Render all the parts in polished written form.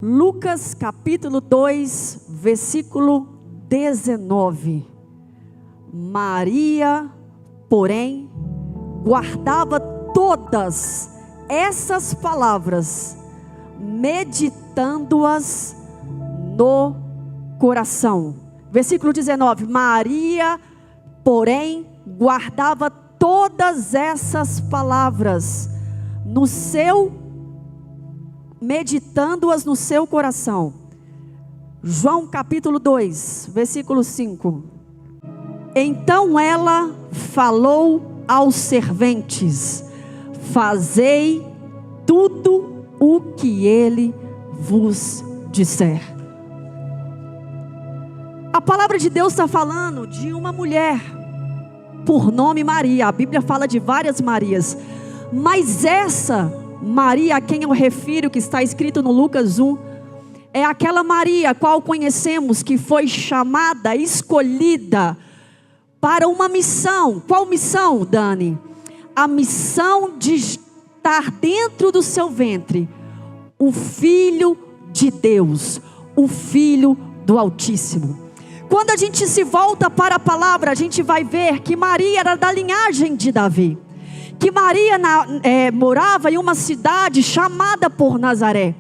Lucas capítulo 2, versículo 19. Maria, porém, guardava todas essas palavras, meditando-as no coração. Versículo 19. Maria, porém, guardava todas essas palavras meditando-as no seu coração. João capítulo 2, versículo 5. Então ela falou aos serventes: fazei tudo o que ele vos disser. A palavra de Deus está falando de uma mulher por nome Maria. A Bíblia fala de várias Marias, mas essa Maria a quem eu refiro, que está escrito no Lucas 1, é aquela Maria a qual conhecemos, que foi chamada, escolhida para uma missão. Qual missão, Dani? A missão de estar dentro do seu ventre o Filho de Deus, o Filho do Altíssimo. Quando a gente se volta para a palavra, a gente vai ver que Maria era da linhagem de Davi, que Maria morava em uma cidade chamada por Nazaré,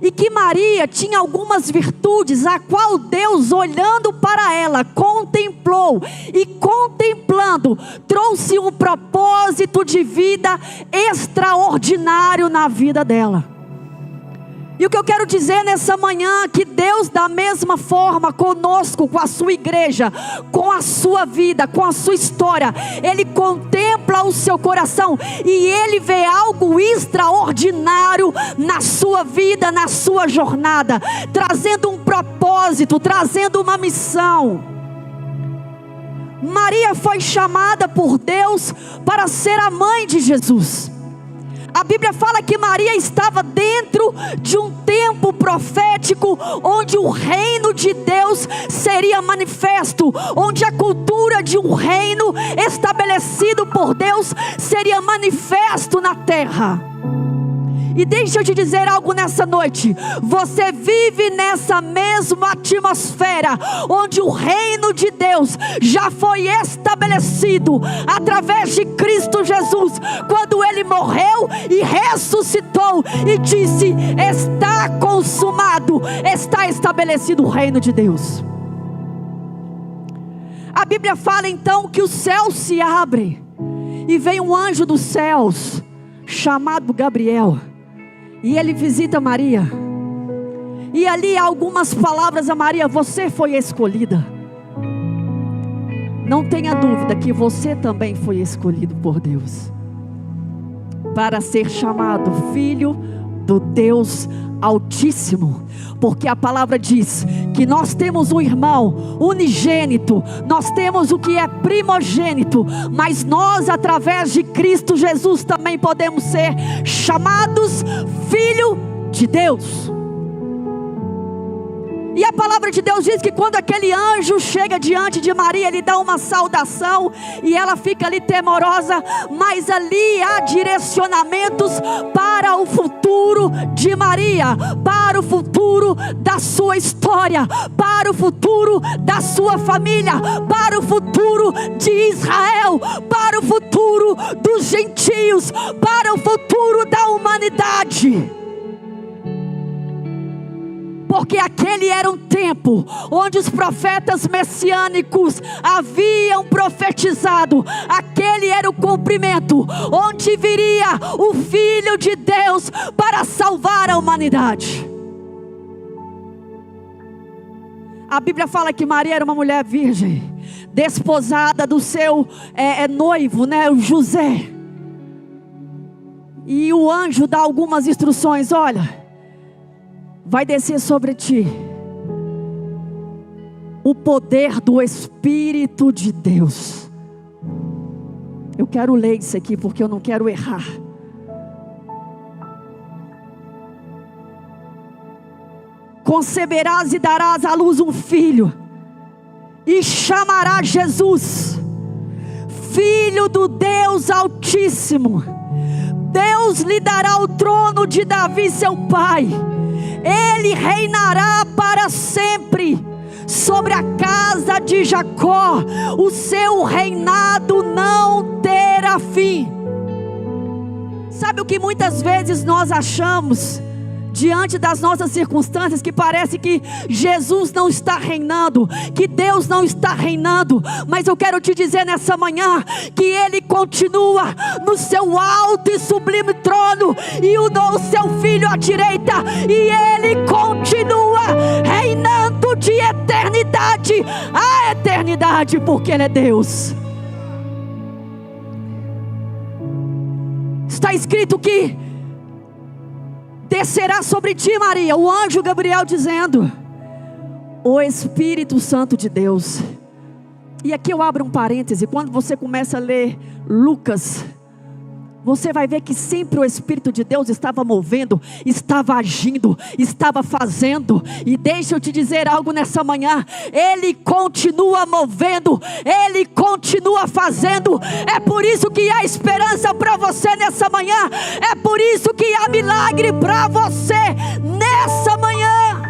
e que Maria tinha algumas virtudes, a qual Deus, olhando para ela, contemplou, e contemplando, trouxe um propósito de vida extraordinário na vida dela. E o que eu quero dizer nessa manhã, que Deus da mesma forma conosco, com a sua igreja, com a sua vida, com a sua história, Ele contempla o seu coração e Ele vê algo extraordinário na sua vida, na sua jornada, trazendo um propósito, trazendo uma missão. Maria foi chamada por Deus para ser a mãe de Jesus. A Bíblia fala que Maria estava dentro de um tempo profético, onde o reino de Deus seria manifesto, onde a cultura de um reino estabelecido por Deus seria manifesto na terra. E deixa eu te dizer algo nessa noite: você vive nessa mesma atmosfera, onde o reino de Deus já foi estabelecido através de Cristo Jesus, quando Ele morreu e ressuscitou e disse: está consumado, está estabelecido o reino de Deus. A Bíblia fala então que o céu se abre e vem um anjo dos céus chamado Gabriel, e ele visita Maria, e ali há algumas palavras a Maria: você foi escolhida. Não tenha dúvida que você também foi escolhido por Deus para ser chamado filho do Deus Altíssimo, porque a palavra diz que nós temos um irmão unigênito, nós temos o que é primogênito, mas nós, através de Cristo Jesus, também podemos ser chamados filho de Deus. E a palavra de Deus diz que quando aquele anjo chega diante de Maria, ele dá uma saudação e ela fica ali temorosa, mas ali há direcionamentos para o futuro de Maria, para o futuro da sua história, para o futuro da sua família, para o futuro de Israel, para o futuro dos gentios, para o futuro da humanidade. Porque aquele era um tempo onde os profetas messiânicos haviam profetizado. Aquele era o cumprimento, onde viria o Filho de Deus para salvar a humanidade. A Bíblia fala que Maria era uma mulher virgem, desposada do seu noivo, o José. E o anjo dá algumas instruções: olha, vai descer sobre ti o poder do Espírito de Deus. Eu quero ler isso aqui porque eu não quero errar. Conceberás e darás à luz um filho, e chamará Jesus Filho do Deus Altíssimo. Deus lhe dará o trono de Davi seu pai, Ele reinará para sempre sobre a casa de Jacó, o seu reinado não terá fim. Sabe o que muitas vezes nós achamos diante das nossas circunstâncias? Que parece que Jesus não está reinando, que Deus não está reinando. Mas eu quero te dizer nessa manhã que Ele continua no seu alto e sublime trono, e o seu Filho à direita, e Ele continua reinando de eternidade a eternidade, porque Ele é Deus. Está escrito que descerá sobre ti, Maria, o anjo Gabriel, dizendo: o Espírito Santo de Deus. E aqui eu abro um parêntese. Quando você começa a ler Lucas, você vai ver que sempre o Espírito de Deus estava movendo, estava agindo, estava fazendo. E deixa eu te dizer algo nessa manhã: Ele continua movendo, Ele continua fazendo. É por isso que há esperança para você nessa manhã. É por isso que há milagre para você nessa manhã.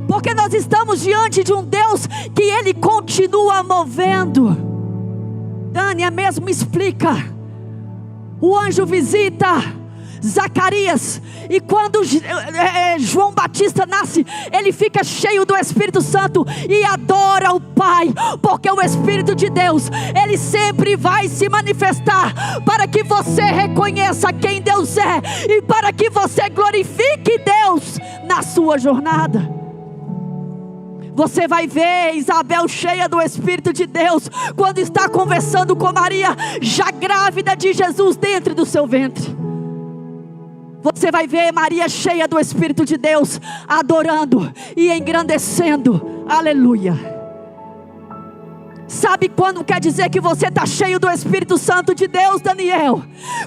Porque nós estamos diante de um Deus que Ele continua movendo. Dani, é mesmo? Explica. O anjo visita Zacarias, e quando João Batista nasce, ele fica cheio do Espírito Santo e adora o Pai, porque o Espírito de Deus, ele sempre vai se manifestar para que você reconheça quem Deus é, e para que você glorifique Deus na sua jornada. Você vai ver Isabel cheia do Espírito de Deus, quando está conversando com Maria, já grávida de Jesus dentro do seu ventre. Você vai ver Maria cheia do Espírito de Deus, adorando e engrandecendo. Aleluia. Sabe quando quer dizer que você está cheio do Espírito Santo de Deus, Daniel?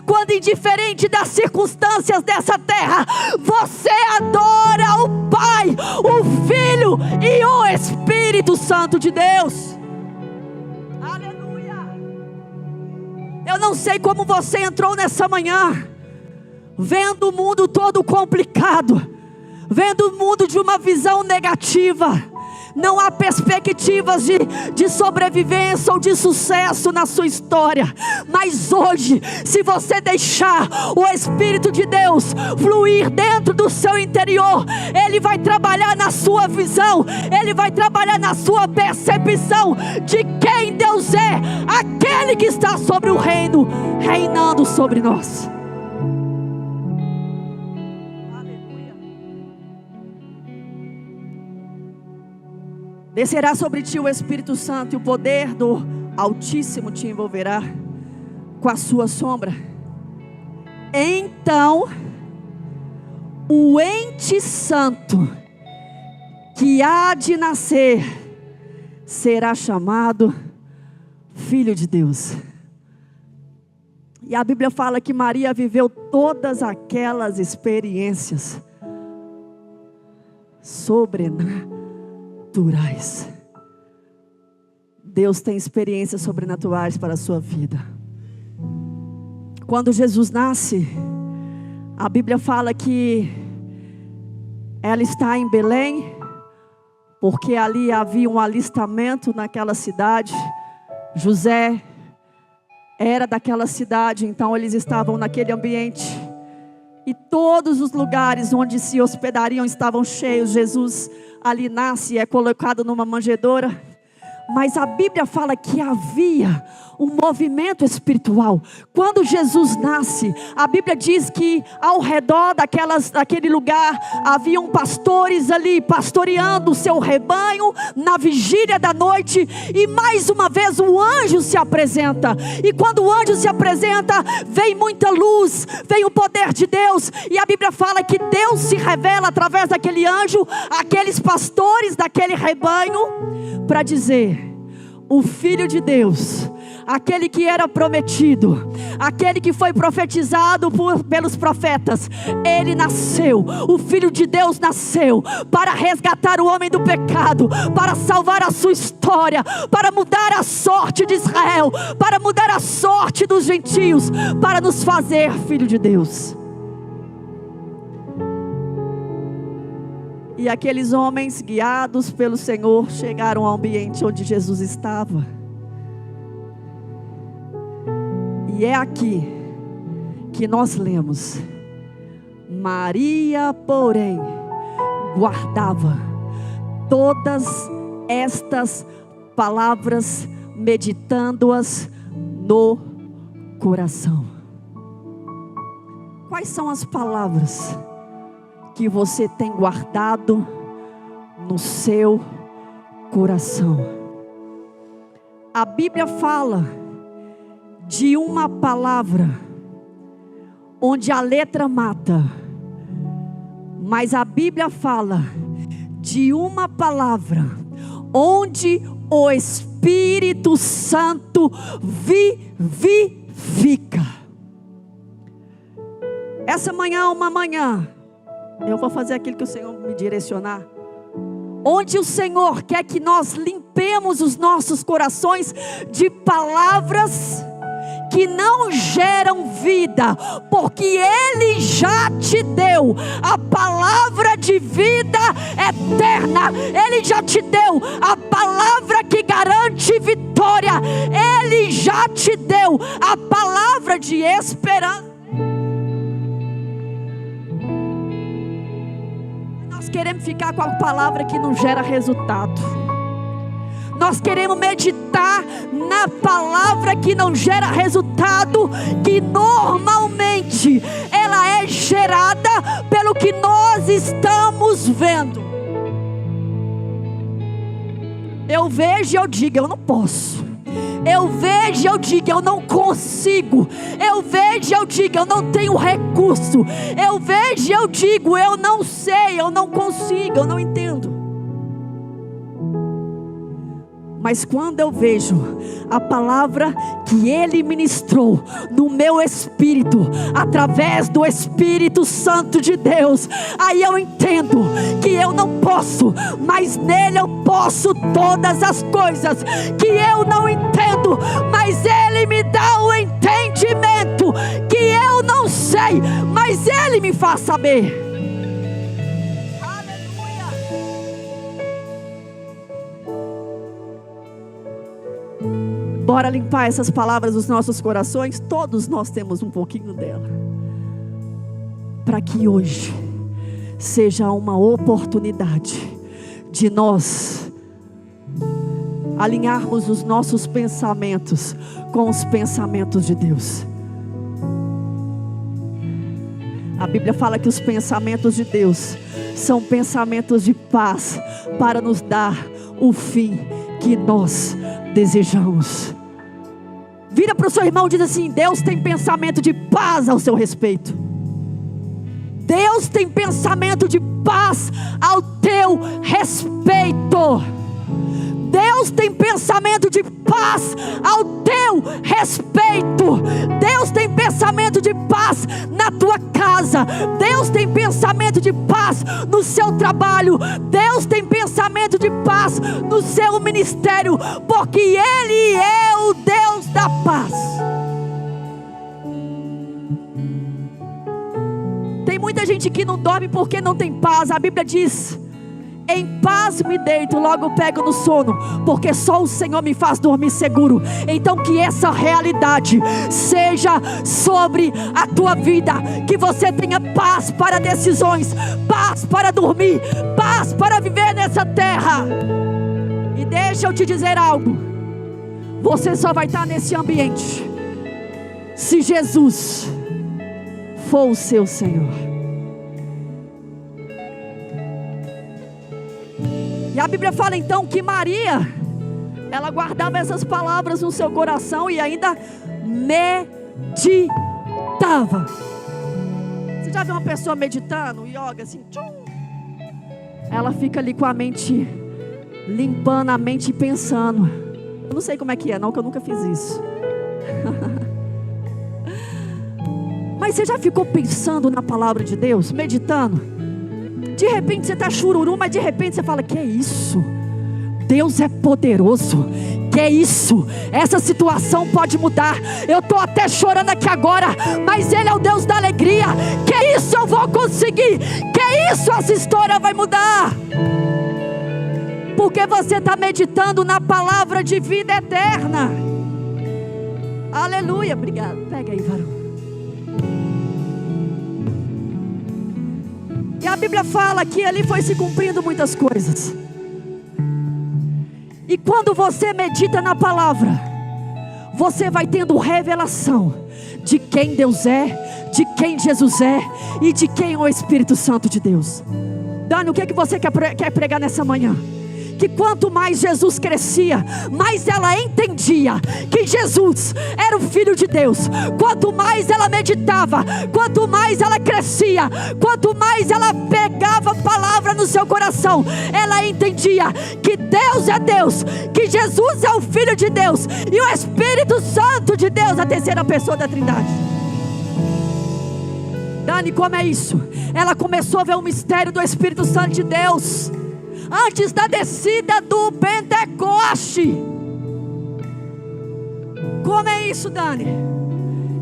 Quando, indiferente das circunstâncias dessa terra, você adora o Pai, o Filho e o Espírito Santo de Deus. Aleluia. Eu não sei como você entrou nessa manhã, vendo o mundo todo complicado, vendo o mundo de uma visão negativa. Não há perspectivas de sobrevivência ou de sucesso na sua história. Mas hoje, se você deixar o Espírito de Deus fluir dentro do seu interior, Ele vai trabalhar na sua visão, Ele vai trabalhar na sua percepção de quem Deus é, aquele que está sobre o reino, reinando sobre nós. Descerá sobre ti o Espírito Santo, e o poder do Altíssimo te envolverá com a sua sombra. Então, o ente santo que há de nascer será chamado Filho de Deus. E a Bíblia fala que Maria viveu todas aquelas experiências sobrenaturais. Deus tem experiências sobrenaturais para a sua vida. Quando Jesus nasce, a Bíblia fala que ela está em Belém, porque ali havia um alistamento naquela cidade. José era daquela cidade, então eles estavam naquele ambiente, e todos os lugares onde se hospedariam estavam cheios. Jesus ali nasce e é colocado numa manjedoura. Mas a Bíblia fala que havia um movimento espiritual. Quando Jesus nasce, a Bíblia diz que ao redor daquele lugar haviam pastores ali pastoreando o seu rebanho na vigília da noite. E mais uma vez o anjo se apresenta. E quando o anjo se apresenta, vem muita luz, vem o poder de Deus. E a Bíblia fala que Deus se revela através daquele anjo àqueles pastores daquele rebanho, para dizer: o Filho de Deus, aquele que era prometido, aquele que foi profetizado pelos profetas, ele nasceu. O Filho de Deus nasceu para resgatar o homem do pecado, para salvar a sua história, para mudar a sorte de Israel, para mudar a sorte dos gentios, para nos fazer filho de Deus. E aqueles homens, guiados pelo Senhor, chegaram ao ambiente onde Jesus estava. E é aqui que nós lemos: Maria, porém, guardava todas estas palavras, meditando-as no coração. Quais são as palavras que você tem guardado no seu coração? A Bíblia fala de uma palavra onde a letra mata, mas a Bíblia fala de uma palavra onde o Espírito Santo vivifica. Essa manhã é uma manhã, eu vou fazer aquilo que o Senhor me direcionar, onde o Senhor quer que nós limpemos os nossos corações de palavras que não geram vida, porque Ele já te deu a palavra de vida eterna. Ele já te deu a palavra que garante vitória. Ele já te deu a palavra de esperança. Nós queremos ficar com a palavra que não gera resultado. Nós queremos meditar na palavra que não gera resultado, que normalmente ela é gerada pelo que nós estamos vendo. Eu vejo e eu digo, eu não posso. Eu vejo e eu digo, eu não consigo. Eu vejo e eu digo, eu não tenho recurso. Eu vejo e eu digo, eu não sei, eu não consigo, eu não entendo. Mas quando eu vejo a palavra que Ele ministrou no meu espírito, através do Espírito Santo de Deus, aí eu entendo que eu não posso, mas nele eu posso todas as coisas que eu não entendo, mas Ele me dá o entendimento que eu não sei, mas Ele me faz saber. Bora limpar essas palavras dos nossos corações. Todos nós temos um pouquinho dela, para que hoje seja uma oportunidade de nós alinharmos os nossos pensamentos com os pensamentos de Deus. A Bíblia fala que os pensamentos de Deus são pensamentos de paz, para nos dar o fim que nós desejamos. Vira para o seu irmão e diz assim: Deus tem pensamento de paz ao seu respeito. Deus tem pensamento de paz ao teu respeito. Deus tem pensamento de paz ao teu respeito. Deus tem pensamento de paz na tua casa. Deus tem pensamento de paz no seu trabalho. Deus tem pensamento de paz no seu ministério, porque Ele é o Deus da paz. Tem muita gente que não dorme porque não tem paz. A Bíblia diz: em paz me deito, logo pego no sono, porque só o Senhor me faz dormir seguro. Então que essa realidade seja sobre a tua vida, que você tenha paz para decisões, paz para dormir, paz para viver nessa terra. E deixa eu te dizer algo: você só vai estar nesse ambiente se Jesus for o seu Senhor. E a Bíblia fala então que Maria, ela guardava essas palavras no seu coração e ainda meditava. Você já viu uma pessoa meditando, yoga assim, tchum? Ela fica ali com a mente, limpando a mente e pensando. Eu não sei como é que é, não, que eu nunca fiz isso. Mas você já ficou pensando na palavra de Deus, meditando? De repente você está chururu, mas de repente você fala: que é isso? Deus é poderoso. Que é isso? Essa situação pode mudar. Eu estou até chorando aqui agora, mas Ele é o Deus da alegria. Que é isso? Eu vou conseguir. Que é isso? Essa história vai mudar. Porque você está meditando na palavra de vida eterna. Aleluia. Obrigado. Pega aí, varão. E a Bíblia fala que ali foi se cumprindo muitas coisas. E quando você medita na palavra, você vai tendo revelação de quem Deus é, de quem Jesus é e de quem é o Espírito Santo de Deus. Dani, o que é que você quer pregar nessa manhã? Que quanto mais Jesus crescia, mais ela entendia que Jesus era o Filho de Deus. Quanto mais ela meditava, quanto mais ela crescia, quanto mais ela pegava a palavra no seu coração, ela entendia que Deus é Deus, que Jesus é o Filho de Deus e o Espírito Santo de Deus, a terceira pessoa da Trindade. Dani, como é isso? Ela começou a ver o mistério do Espírito Santo de Deus antes da descida do Pentecoste. Como é isso, Dani?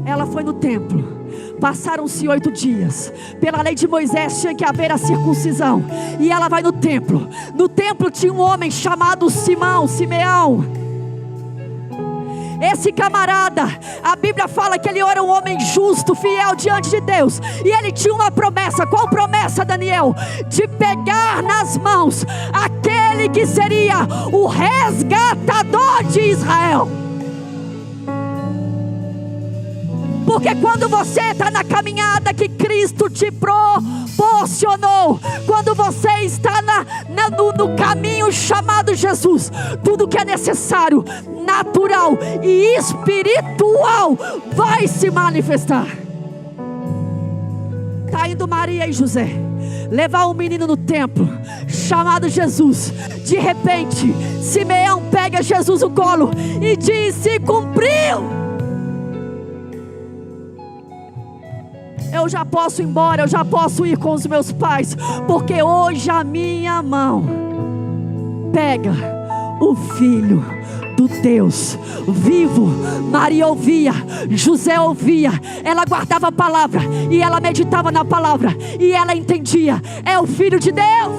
Ela foi no templo. Passaram-se 8 dias. Pela lei de Moisés tinha que haver a circuncisão. E ela vai no templo. No templo tinha um homem chamado Simeão. Esse camarada, a Bíblia fala que ele era um homem justo, fiel diante de Deus. E ele tinha uma promessa. Qual promessa, Daniel? De pegar nas mãos aquele que seria o resgatador de Israel. Porque quando você está na caminhada que Cristo te proporcionou, quando você está no caminho chamado Jesus, tudo que é necessário, natural e espiritual vai se manifestar. Está indo Maria e José levar um menino no templo chamado Jesus. De repente Simeão pega Jesus no colo e diz: se cumpriu. Eu já posso ir embora, eu já posso ir com os meus pais, porque hoje a minha mão pega o Filho do Deus vivo. Maria ouvia, José ouvia, ela guardava a palavra e ela meditava na palavra e ela entendia: é o Filho de Deus.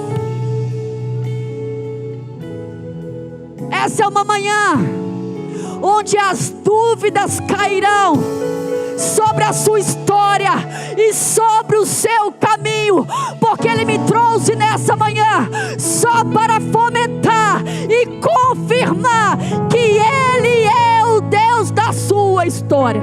Essa é uma manhã onde as dúvidas cairão sobre a sua história e sobre o seu caminho, porque Ele me trouxe nessa manhã só para fomentar e confirmar que Ele é o Deus da sua história.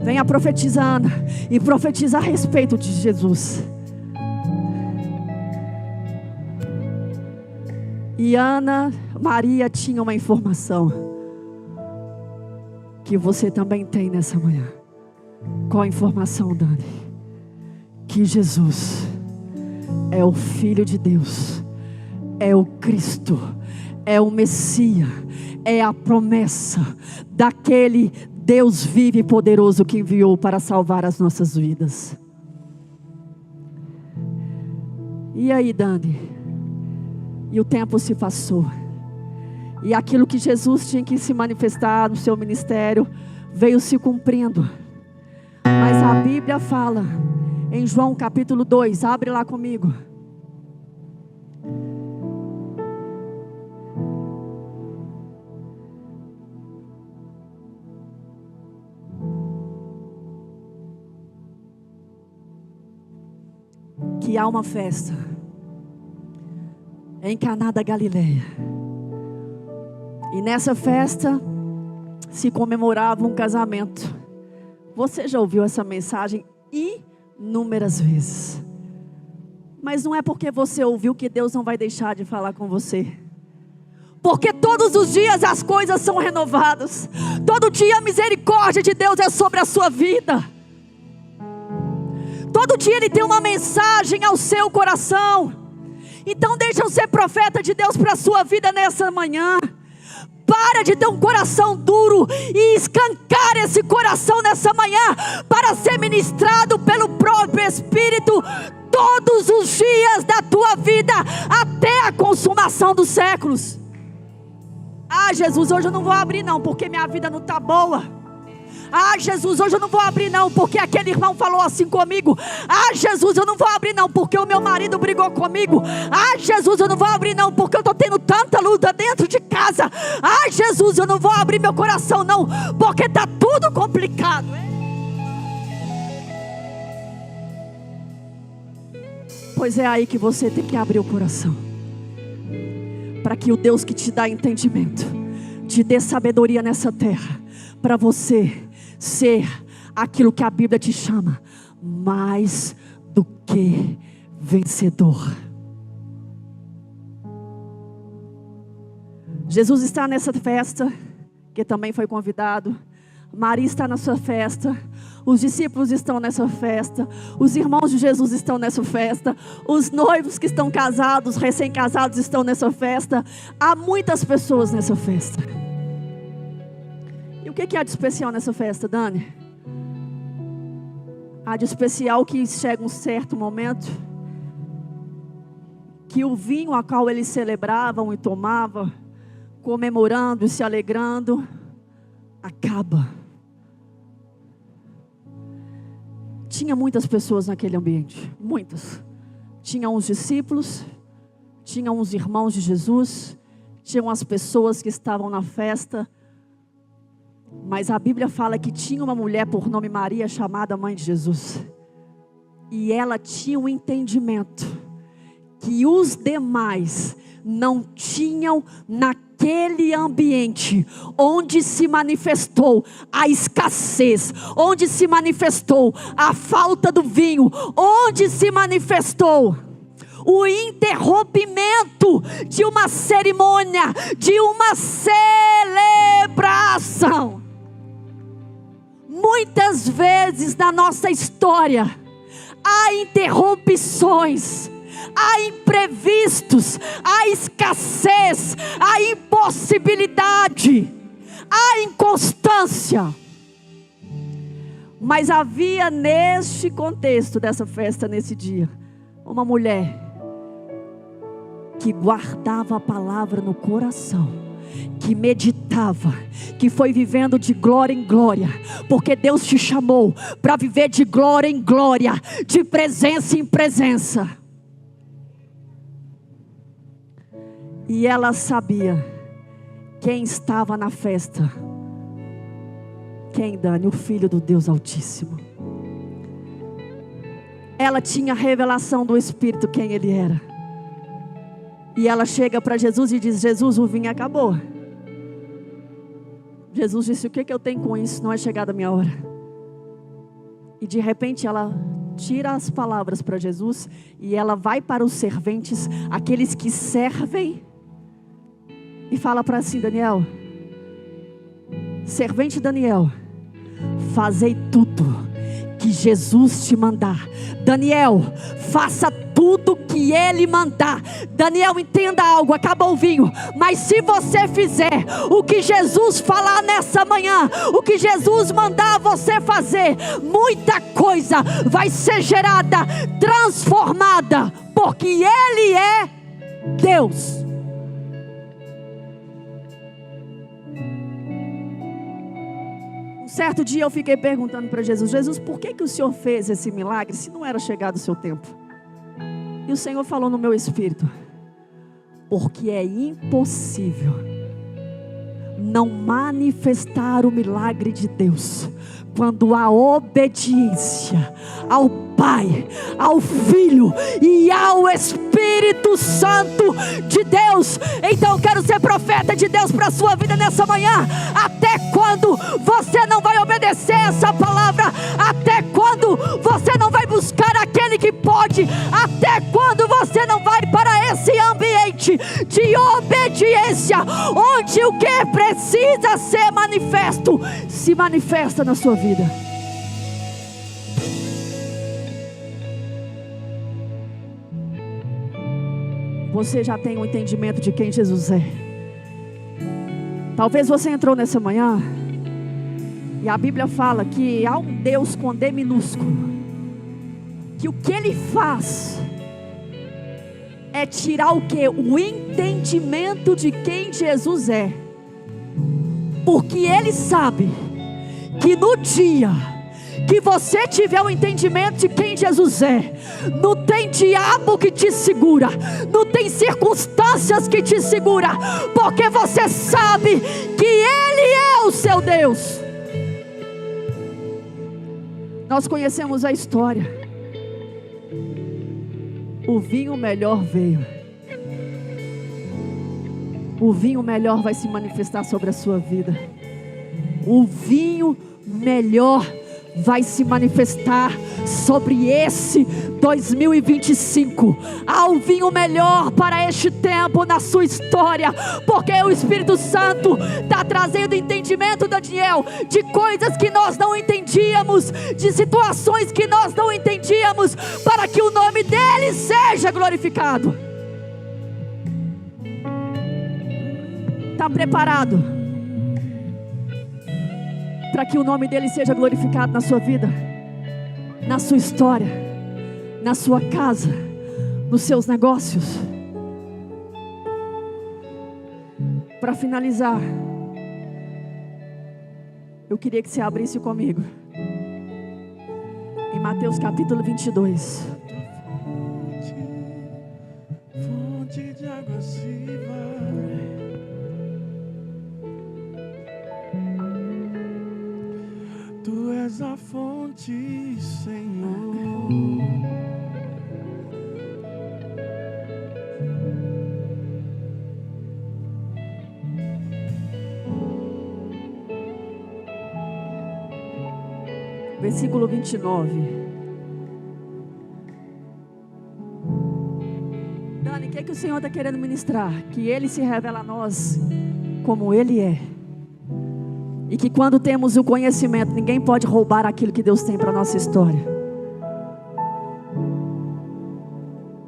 Venha profetizando e profetiza a respeito de Jesus. E Maria tinha uma informação que você também tem nessa manhã. Qual a informação, Dani? Que Jesus é o Filho de Deus, é o Cristo, é o Messias, é a promessa daquele Deus vivo e poderoso que enviou para salvar as nossas vidas. E aí, Dani? E o tempo se passou. E aquilo que Jesus tinha que se manifestar no seu ministério veio se cumprindo. Mas a Bíblia fala em João capítulo 2, abre lá comigo. Que há uma festa em Caná da Galileia. E nessa festa se comemorava um casamento. Você já ouviu essa mensagem inúmeras vezes. Mas não é porque você ouviu que Deus não vai deixar de falar com você. Porque todos os dias as coisas são renovadas. Todo dia a misericórdia de Deus é sobre a sua vida. Todo dia Ele tem uma mensagem ao seu coração. Então deixa eu ser profeta de Deus para a sua vida nessa manhã. Para de ter um coração duro e escancar esse coração nessa manhã para ser ministrado pelo próprio Espírito todos os dias da tua vida, até a consumação dos séculos. Ah, Jesus, hoje eu não vou abrir não, porque minha vida não está boa. Ah, Jesus, hoje eu não vou abrir não, porque aquele irmão falou assim comigo. Ah, Jesus, eu não vou abrir não, porque o meu marido brigou comigo. Ah, Jesus, eu não vou abrir não, porque eu estou tendo tanta luta dentro de casa. Ah, Jesus, eu não vou abrir meu coração não, porque está tudo complicado. Pois é aí que você tem que abrir o coração, para que o Deus que te dá entendimento te dê sabedoria nessa terra, para você ser aquilo que a Bíblia te chama, mais do que vencedor. Jesus está nessa festa, que também foi convidado. Maria está na sua festa. Os discípulos estão nessa festa. Os irmãos de Jesus estão nessa festa. Os noivos que estão casados, recém-casados, estão nessa festa. Há muitas pessoas nessa festa. E o que há de especial nessa festa, Dani? Há de especial que chega um certo momento que o vinho a qual eles celebravam e tomavam, comemorando e se alegrando, acaba. Tinha muitas pessoas naquele ambiente, muitas. Tinham os discípulos, tinham os irmãos de Jesus, tinham as pessoas que estavam na festa. Mas a Bíblia fala que tinha uma mulher por nome Maria, chamada mãe de Jesus. E ela tinha um entendimento que os demais não tinham naquele ambiente, onde se manifestou a escassez, onde se manifestou a falta do vinho, onde se manifestou o interrompimento de uma cerimônia, de uma celebração. Muitas vezes na nossa história há interrupções, há imprevistos, há escassez, há impossibilidade, há inconstância. Mas havia neste contexto dessa festa, nesse dia, uma mulher que guardava a palavra no coração, que meditava, que foi vivendo de glória em glória, porque Deus te chamou para viver de glória em glória, de presença em presença. E ela sabia quem estava na festa. Quem, Dani? O Filho do Deus Altíssimo. Ela tinha a revelação do Espírito quem Ele era. E ela chega para Jesus e diz: Jesus, o vinho acabou. Jesus disse: o que eu tenho com isso? Não é chegada a minha hora. E de repente ela tira as palavras para Jesus e ela vai para os serventes, aqueles que servem, e fala para assim: Daniel, servente Daniel, fazei tudo que Jesus te mandar. Daniel, faça tudo que Ele mandar. Daniel, entenda algo, acabou o vinho, mas se você fizer o que Jesus falar nessa manhã, o que Jesus mandar você fazer, muita coisa vai ser gerada, transformada, porque Ele é Deus. Certo dia eu fiquei perguntando para Jesus: Jesus, por que o Senhor fez esse milagre se não era chegado o seu tempo? E o Senhor falou no meu espírito: porque é impossível não manifestar o milagre de Deus quando há obediência ao Pai, ao Filho e ao Espírito Santo de Deus. Então eu quero ser profeta de Deus para a sua vida nessa manhã. Até quando você não vai obedecer essa palavra? Até quando você não vai buscar aquele que pode? Até quando você não vai para esse ambiente de obediência, onde o que precisa ser manifesto se manifesta na sua vida? Você já tem um entendimento de quem Jesus é. Talvez você entrou nessa manhã e a Bíblia fala que há um Deus com D minúsculo. que o que ele faz é tirar o quê? O entendimento de quem Jesus é. Porque ele sabe que no dia que você tiver o entendimento de quem Jesus é, não tem diabo que te segura, não tem circunstâncias que te segura, porque você sabe que Ele é o seu Deus. Nós conhecemos a história. O vinho melhor veio. O vinho melhor vai se manifestar sobre a sua vida. O vinho melhor vai se manifestar sobre esse 2025. Há um vinho melhor para este tempo na sua história, porque o Espírito Santo está trazendo entendimento, Daniel, de coisas que nós não entendíamos, de situações que nós não entendíamos, para que o nome dele seja glorificado. Está preparado para que o nome dele seja glorificado na sua vida, na sua história, na sua casa, nos seus negócios? Para finalizar, eu queria que você abrisse comigo em Mateus capítulo 22. Fonte de água viva. Tu és a fonte, Senhor. Versículo 29. Dani, o que o Senhor está querendo ministrar? Que Ele se revela a nós como Ele é. E que quando temos o conhecimento, ninguém pode roubar aquilo que Deus tem para a nossa história.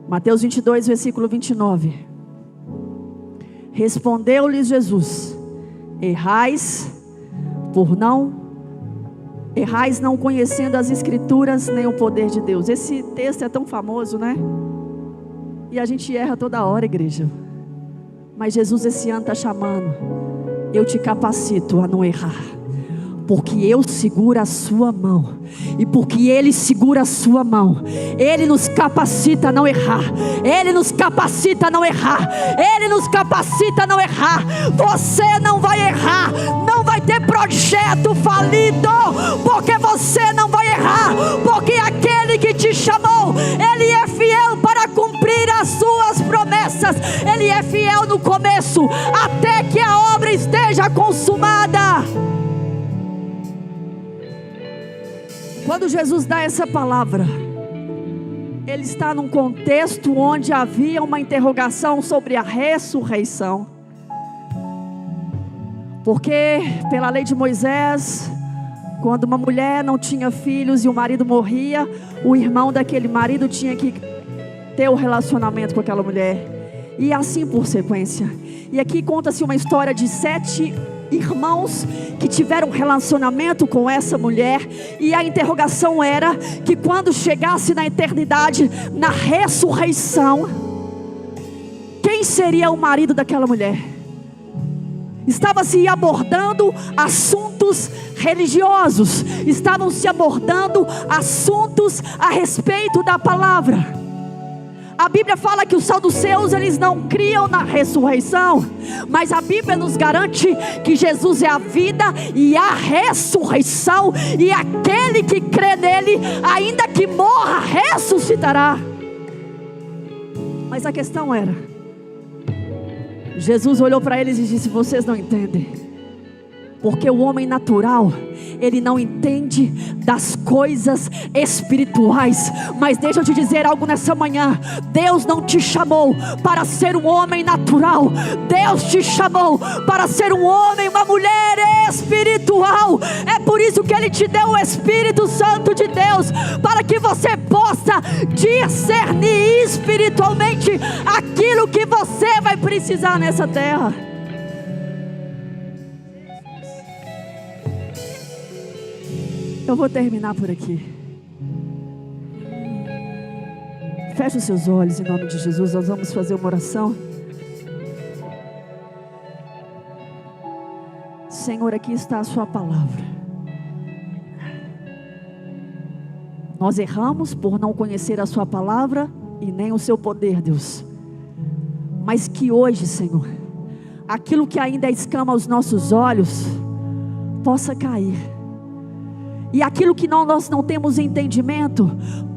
Mateus 22, versículo 29. Respondeu-lhes Jesus: Errais não conhecendo as Escrituras nem o poder de Deus. Esse texto é tão famoso, né? E a gente erra toda hora, igreja. Mas Jesus esse ano está chamando: eu te capacito a não errar, porque eu seguro a sua mão. E porque Ele segura a sua mão, Ele nos capacita a não errar. Ele nos capacita a não errar. Ele nos capacita a não errar. Você não vai errar. Não vai ter projeto falido, porque você não vai errar. Porque aquele que te chamou, Ele é fiel para cumprir as suas promessas. Ele é fiel no começo, até que a obra esteja consumada. Quando Jesus dá essa palavra, Ele está num contexto onde havia uma interrogação sobre a ressurreição. Porque pela lei de Moisés, quando uma mulher não tinha filhos e o marido morria, o irmão daquele marido tinha que ter o relacionamento com aquela mulher. E assim por sequência. E aqui conta-se uma história de 7 irmãos que tiveram um relacionamento com essa mulher, e a interrogação era que quando chegasse na eternidade, na ressurreição, quem seria o marido daquela mulher? Estava se abordando assuntos religiosos, estavam se abordando assuntos a respeito da palavra. A Bíblia fala que os saduceus, eles não criam na ressurreição, mas a Bíblia nos garante que Jesus é a vida e a ressurreição, e aquele que crê nele, ainda que morra, ressuscitará. Mas a questão era, Jesus olhou para eles e disse: vocês não entendem, porque o homem natural, ele não entende das coisas espirituais. Mas deixa eu te dizer algo nessa manhã: Deus não te chamou para ser um homem natural. Deus te chamou para ser um homem, uma mulher espiritual. É por isso que Ele te deu o Espírito Santo de Deus, para que você possa discernir espiritualmente aquilo que você vai precisar nessa terra. Eu vou terminar por aqui. Feche os seus olhos em nome de Jesus. Nós vamos fazer uma oração. Senhor, aqui está a sua palavra. Nós erramos por não conhecer a sua palavra e nem o seu poder, Deus. Mas que hoje, Senhor, aquilo que ainda escama aos nossos olhos possa cair. E aquilo que nós não temos entendimento,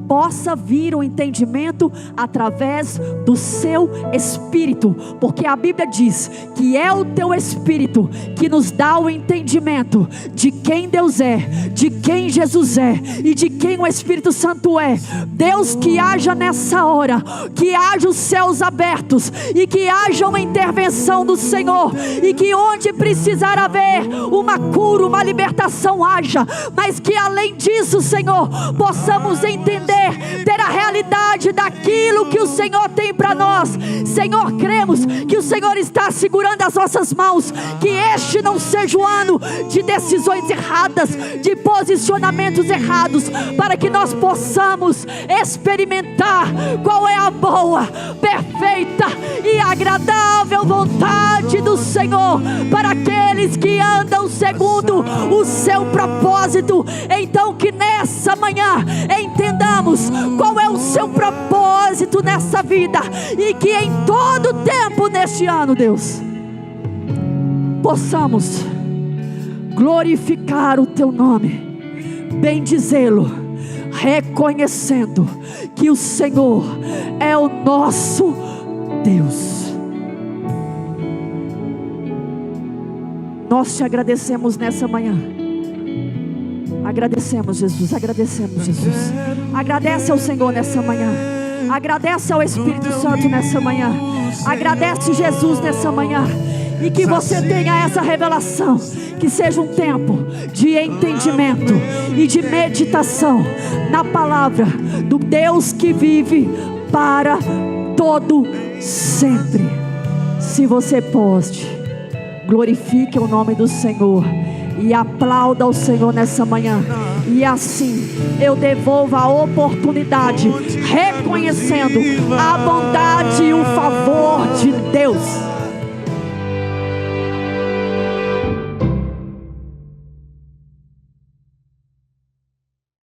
possa vir o entendimento através do seu Espírito, porque a Bíblia diz que é o teu Espírito que nos dá o entendimento de quem Deus é, de quem Jesus é e de quem o Espírito Santo é. Deus, que haja nessa hora, que haja os céus abertos e que haja uma intervenção do Senhor, e que onde precisar haver uma cura, uma libertação, haja, mas que além disso, Senhor, possamos entender, ter a realidade daquilo que o Senhor tem para nós. Senhor, cremos que o Senhor está segurando as nossas mãos, que este não seja o ano de decisões erradas, de posicionamentos errados, para que nós possamos experimentar qual é a boa, perfeita e agradável vontade do Senhor, para aqueles que andam segundo o seu propósito. Então que nessa manhã entendamos qual é o seu propósito nessa vida, e que em todo tempo neste ano, Deus, possamos glorificar o teu nome, bendizê-lo, reconhecendo que o Senhor é o nosso Deus. Nós te agradecemos nessa manhã. Agradecemos, Jesus, agradecemos, Jesus. Agradece ao Senhor nessa manhã. Agradece ao Espírito Santo nessa manhã. Agradece, Jesus, nessa manhã. E que você tenha essa revelação, que seja um tempo de entendimento e de meditação na palavra do Deus que vive para todo sempre. Se você pode, glorifique o nome do Senhor e aplauda o Senhor nessa manhã. E assim eu devolvo a oportunidade, reconhecendo a bondade e o favor de Deus.